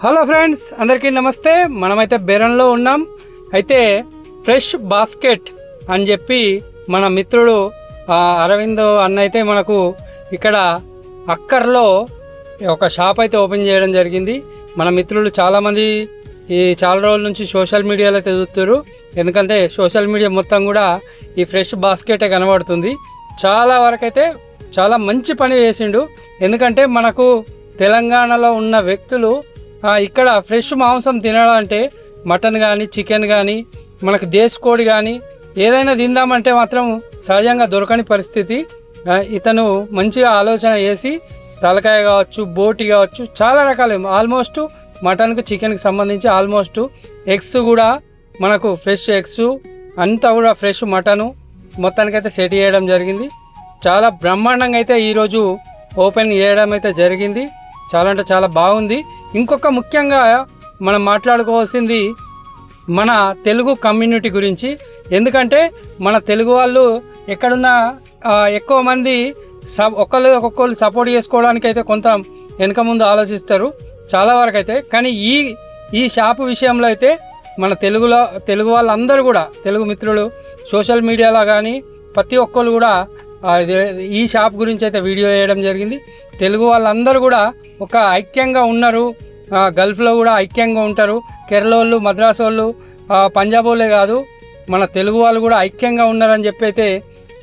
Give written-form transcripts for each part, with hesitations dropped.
Hello friends, అందరికీ నమస్తే. మనమైతే బేరంలో ఉన్నాం. అయితే ఫ్రెష్ బాస్కెట్ అని చెప్పి మన మిత్రుడు అరవింద్ అన్న అయితే మనకు ఇక్కడ అక్కర్లో ఒక షాప్ అయితే ఓపెన్ చేయడం జరిగింది. మన మిత్రులు చాలామంది చాలా రోజుల నుంచి సోషల్ మీడియాలో అయితే చూస్తారు. ఎందుకంటే సోషల్ మీడియా మొత్తం కూడా ఈ ఫ్రెష్ బాస్కెటే కనబడుతుంది. చాలా వరకైతే చాలా మంచి పని చేసిండు. ఎందుకంటే మనకు తెలంగాణలో ఉన్న వ్యక్తులు ఇక్కడ ఫ్రెష్ మాంసం తినాలంటే మటన్ కానీ చికెన్ కానీ మనకు దేశకోడి కానీ ఏదైనా తిందామంటే మాత్రం సహజంగా దొరకని పరిస్థితి. ఇతను మంచిగా ఆలోచన చేసి తలకాయ కావచ్చు, బోటి కావచ్చు, చాలా రకాలు ఆల్మోస్ట్ మటన్కు చికెన్కి సంబంధించి ఆల్మోస్ట్ ఎగ్స్ కూడా మనకు ఫ్రెష్ ఎగ్స్ అంతా కూడా ఫ్రెష్ మటను మొత్తానికైతే సెట్ చేయడం జరిగింది. చాలా బ్రహ్మాండంగా అయితే ఈరోజు ఓపెన్ చేయడం అయితే జరిగింది. చాలా అంటే చాలా బాగుంది. ఇంకొక ముఖ్యంగా మనం మాట్లాడుకోవాల్సింది మన తెలుగు కమ్యూనిటీ గురించి. ఎందుకంటే మన తెలుగు వాళ్ళు ఎక్కడున్నా ఎక్కువ మంది ఒక్కొక్కరు సపోర్ట్ చేసుకోవడానికి అయితే కొంత వెనక ముందు ఆలోచిస్తారు చాలా వరకు అయితే. కానీ ఈ షాపు విషయంలో అయితే మన తెలుగు వాళ్ళందరూ కూడా తెలుగు మిత్రులు సోషల్ మీడియాలో కానీ ప్రతి ఒక్కరు కూడా ఈ షాప్ గురించి అయితే వీడియో వేయడం జరిగింది. తెలుగు వాళ్ళందరూ కూడా ఒక ఐక్యంగా ఉన్నారు. గల్ఫ్లో కూడా ఐక్యంగా ఉంటారు. కేరళ వాళ్ళు, మద్రాసు వాళ్ళు, పంజాబ్ వాళ్ళే కాదు, మన తెలుగు వాళ్ళు కూడా ఐక్యంగా ఉన్నారని చెప్పి అయితే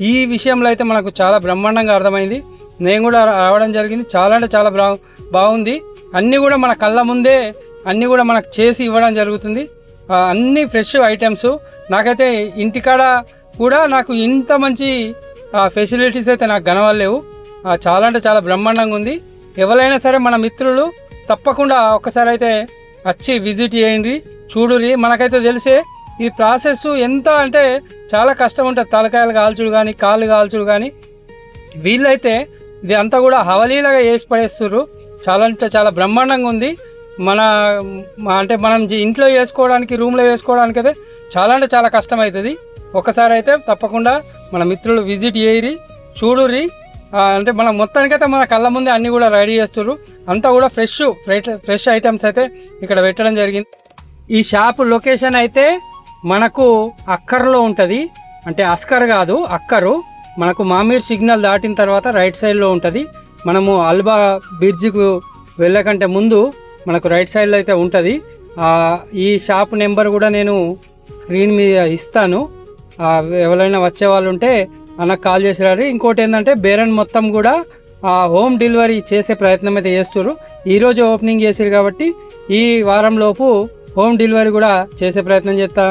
ఈ విషయంలో అయితే మనకు చాలా బ్రహ్మాండంగా అర్థమైంది. నేను కూడా రావడం జరిగింది. చాలా అంటే చాలా బాగుంది. అన్నీ కూడా మన కళ్ళ ముందే అన్నీ కూడా మనకు చేసి ఇవ్వడం జరుగుతుంది. అన్నీ ఫ్రెష్ ఐటమ్స్. నాకైతే ఇంటికాడ కూడా నాకు ఇంత మంచి ఫెసిలిటీస్ అయితే నాకు కనవలేవు. చాలా అంటే చాలా బ్రహ్మాండంగా ఉంది. ఎవరైనా సరే మన మిత్రులు తప్పకుండా ఒక్కసారి అయితే వచ్చి విజిట్ చేయండి, చూడురి. మనకైతే తెలిసే ఈ ప్రాసెస్ ఎంత అంటే చాలా కష్టం ఉంటుంది. తలకాయలు కాల్చుడు కానీ కాళ్ళు కాల్చుడు కానీ వీళ్ళైతే ఇది అంతా కూడా హవలీలాగా వేసి పడేస్తుర్రు. చాలా అంటే చాలా బ్రహ్మాండంగా ఉంది. అంటే మనం ఇంట్లో వేసుకోవడానికి, రూమ్లో వేసుకోవడానికి అయితే చాలా అంటే చాలా కష్టం అవుతుంది. ఒకసారి అయితే తప్పకుండా మన మిత్రులు విజిట్ చేయరి, చూడురి. అంటే మనం మొత్తానికైతే మన కళ్ళ ముందే అన్నీ కూడా రెడీ చేస్తుర్రు. అంతా కూడా ఫ్రెష్ ఐటమ్స్ అయితే ఇక్కడ పెట్టడం జరిగింది. ఈ షాపు లొకేషన్ అయితే మనకు అక్కర్లో ఉంటుంది. అంటే అస్కర్ కాదు, అక్కరు. మనకు మామీర్ సిగ్నల్ దాటిన తర్వాత రైట్ సైడ్లో ఉంటుంది. మనము అల్బా బ్రిడ్జికు వెళ్ళకంటే ముందు మనకు రైట్ సైడ్లో అయితే ఉంటుంది. ఈ షాప్ నెంబర్ కూడా నేను స్క్రీన్ మీద ఇస్తాను. ఎవరైనా వచ్చే వాళ్ళు ఉంటే అన్నకు కాల్ చేసి రారు. ఇంకోటి ఏంటంటే బేరన్ మొత్తం కూడా హోమ్ డెలివరీ చేసే ప్రయత్నం అయితే చేస్తారు. ఈరోజు ఓపెనింగ్ చేసారు కాబట్టి ఈ వారంలోపు హోమ్ డెలివరీ కూడా చేసే ప్రయత్నం చేస్తా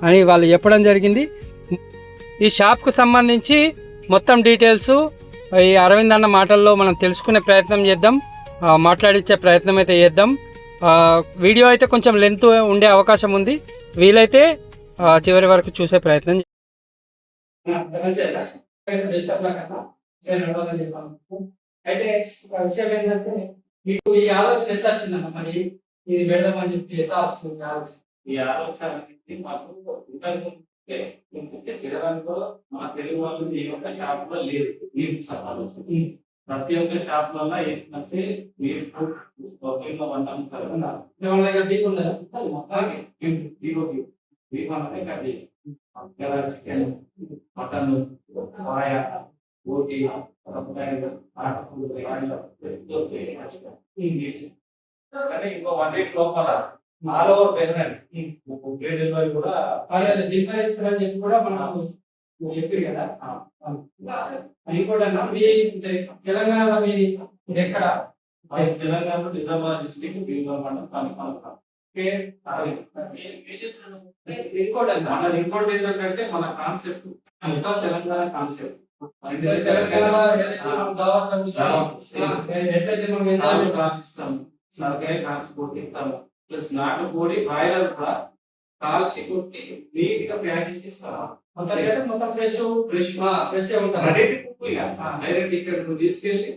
అని వాళ్ళు చెప్పడం జరిగింది. ఈ షాప్కు సంబంధించి మొత్తం డీటెయిల్స్ ఈ అరవింద్ అన్న మాటల్లో మనం తెలుసుకునే ప్రయత్నం చేద్దాం, మాట్లాడించే ప్రయత్నం అయితే చేద్దాం. వీడియో అయితే కొంచెం లెంత్ ఉండే అవకాశం ఉంది. వీలైతే చివరి వరకు చూసే ప్రయత్నం. అయితే విషయం ఏంటంటే మీకు ఈ ఆలోచన ఎట్లా వచ్చిందన్న? మరి ఇది పెడదామని చెప్పి ఎట్లా వచ్చింది ఆలోచన? ఈ ఆలోచన మాకు తినడంలో మా తెలుగు వాళ్ళు ఏ ఒక్క షాప్ లో లేదు. ప్రతి ఒక్క షాప్ వల్ల ఏంటంటే మీరు వంట అమ్ముతారు. చికెన్, మటన్, పాయ, బోటి, కానీ ఇంకో 1 వీక్ లోపల ఆల్ ఓవర్ ప్రెసిడెంట్ డెలివరీ కూడా అని చెప్పి కూడా మనం చెప్పారు కదా. అది కూడా మీ తెలంగాణలో మీ ఎక్కడ? తెలంగాణలో నిజామాబాద్ డిస్ట్రిక్ట్ భీమవరం మండలం. ఇంకోటి ఏంటంటే మన కాన్సెప్ట్ అంతా తెలంగాణ కాన్సెప్ట్. సరకాయ కాల్చి కొట్టిస్తాము, ప్లస్ నాటు కోడి బాయిలర్ కూడా కాల్చి కొట్టి నీట్ గా ప్యాకేజ్ ఇస్తాము. మొత్తం ఫ్రెష్ ఉంటారు. డైరెక్ట్ ఇక్కడ తీసుకెళ్ళి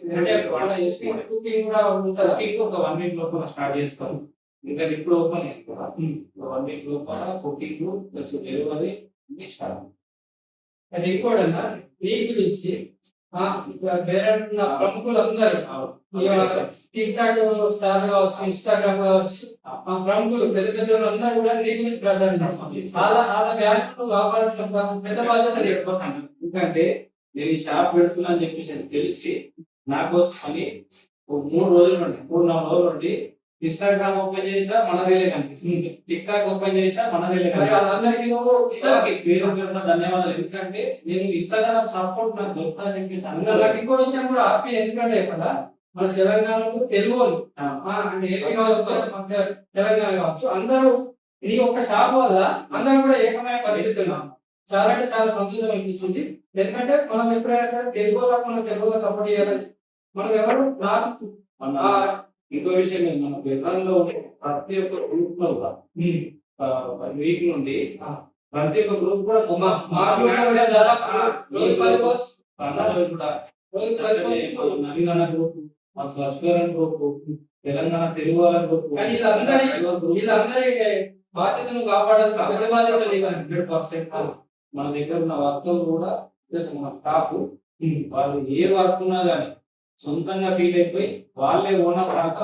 కుకింగ్ కూడా ఉంటుంది. ఒక 1 వీక్ లోపల స్టార్ట్ చేస్తాము. ఇంకా ఇప్పుడు ఓపెన్ 1 వీక్ లోపల కుకింగ్ ప్లస్ డెలివరీ స్టార్ట్. అది కూడా మీ గురించి వేరే ఉన్న ప్రముఖులందరూ టిక్ టాక్ స్టార్ కావచ్చు, ఇన్స్టాగ్రామ్ కావచ్చు, ఆ ప్రముఖులు పెద్ద పెద్ద వాళ్ళందరూ కూడా నీ గురించి ప్రచారం చేస్తారు. వాళ్ళ వ్యాపారం కావాల్సిన పెద్ద బాధ్యత నీకు. ఎందుకంటే నేను ఈ షాప్ పెడుతున్నా అని చెప్పేసి అది తెలిసి నా కోసం అని ఒక 3 రోజుల నుండి 3-4 రోజుల నుండి ఇన్స్టాగ్రామ్ ఓపెన్ చేసినా మన రీలే కనిపిస్తుంది, టిక్ టాక్ ఓపెన్ చేసినా మన రీలే మరి కనిపిస్తుంది. అందరికీ నువ్వు ఇద్దరికి పేరు పేరున ధన్యవాదాలు. ఎందుకంటే నేను ఇన్స్టాగ్రామ్ సపోర్ట్ నాకు దొరుకుతుందని చెప్పేసి నాకు ఇంకో విషయం కూడా హ్యాపీ ఎందుకంటే కదా మన తెలంగాణలో తెలుగు వాళ్ళు అంటే ఏపీ కావచ్చు, మన తెలంగాణ కావచ్చు, అందరూ నీ ఒక్క షాప్ వల్ల అందరూ కూడా ఏకమైన పరిగెత్తున్నాం. చాలా అంటే చాలా సంతోషం అనిపించింది. ఎందుకంటే మనం ఎప్పుడైనా సరే తెలుగు వాళ్ళకి మనం తెలుగులో సపోర్ట్ చేయాలని మనం ఎవరు నాకు మన ఇంకో విషయం ఏంటి, మన బెల్లంలో ప్రతి ఒక్క గ్రూప్ లో కూడా వీక్ నుండి ప్రతి ఒక్క గ్రూప్ కూడా అందరూ కూడా నవీన గ్రూప్, మా స్వచ్ఛకరణ గ్రూప్, తెలంగాణ తెలుగు వాళ్ళ గ్రూప్, వీళ్ళందరి బాధ్యతను కాపాడాల్సిన పెద్ద బాధ్యత 100% మన దగ్గర ఉన్న వర్కులు కూడా మన స్టాఫ్ వాళ్ళు ఏ వర్క్ ఉన్నా కానీ సొంతంగా ఫీల్ అయిపోయి వాళ్ళే ఓనర్ కాక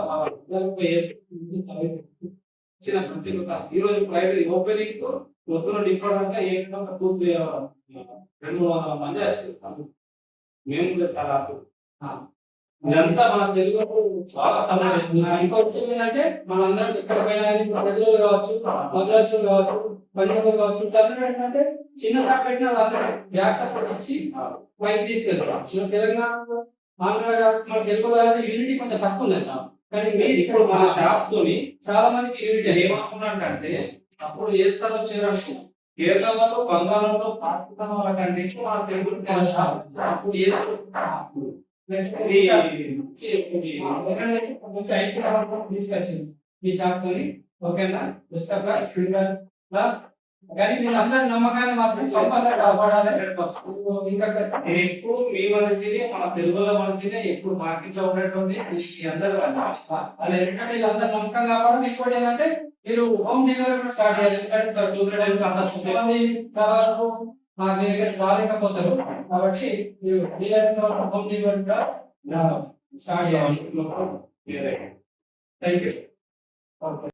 ఇచ్చిన ప్రతి ఒక్క ఈ రోజు ప్రైవేట్ ఓపెనింగ్ పొద్దున ఇప్పటిదాకా ఏకంగా పూర్తి 200-300 మంది వచ్చారు. మేము కూడా చాలా ఇదంతా మన తెలుగు చాలా సపోర్ట్. ఇంకో విషయం ఏంటంటే మనందరం ఎక్కడ పోయినా ప్రజలు కావచ్చు, మద్రాసులు కావచ్చు, పంజాబ్ కావచ్చు, అందరూ ఏంటంటే చిన్న షాప్ పెట్టిన వాళ్ళందరూ గ్యాస్ సపోర్ట్ ఇచ్చి పైకి తీసుకెళ్తాం. మన తెలంగాణలో ఆంధ్ర మన తెలుగు వాళ్ళకి యూనిటీ కొంచెం తక్కువ ఉన్నది. కానీ ఇప్పుడు మన షాప్ తోని చాలా మందికి యూనిటీ ఏమనుకున్నాంటే అప్పుడు ఏ స్థలం వచ్చారనుకో కేరళ వాళ్ళు, బంగాళంలో, పాకిస్తాన్ వాళ్ళ కంటే మన తెలుగు అప్పుడు తీసుకొచ్చింది ఈ షాప్ తోని. ఓకేనా, బెస్ట్ ఆఫ్ లక్. కానీ మీరు అందరి నమ్మకాన్ని మాత్రం కంపల్సరీ కాపాడాలి. ఎప్పుడు మీ మనిషిని మన తెలుగులో మనిషిని ఎప్పుడు మార్కెట్ లో ఉన్నటువంటి అందరూ అలా ఎందుకంటే అందరు నమ్మకం కాపాడాలి. ఇంకోటి ఏంటంటే మీరు హోమ్ డెలివరీ కూడా స్టార్ట్ చేయాలి. ఎందుకంటే 2-3 డేస్ కొంతమంది చాలా వరకు మా దగ్గర రాలేకపోతారు. కాబట్టి మీరు హోమ్ డెలివరీ కూడా స్టార్ట్ చేయాలి. Thank you.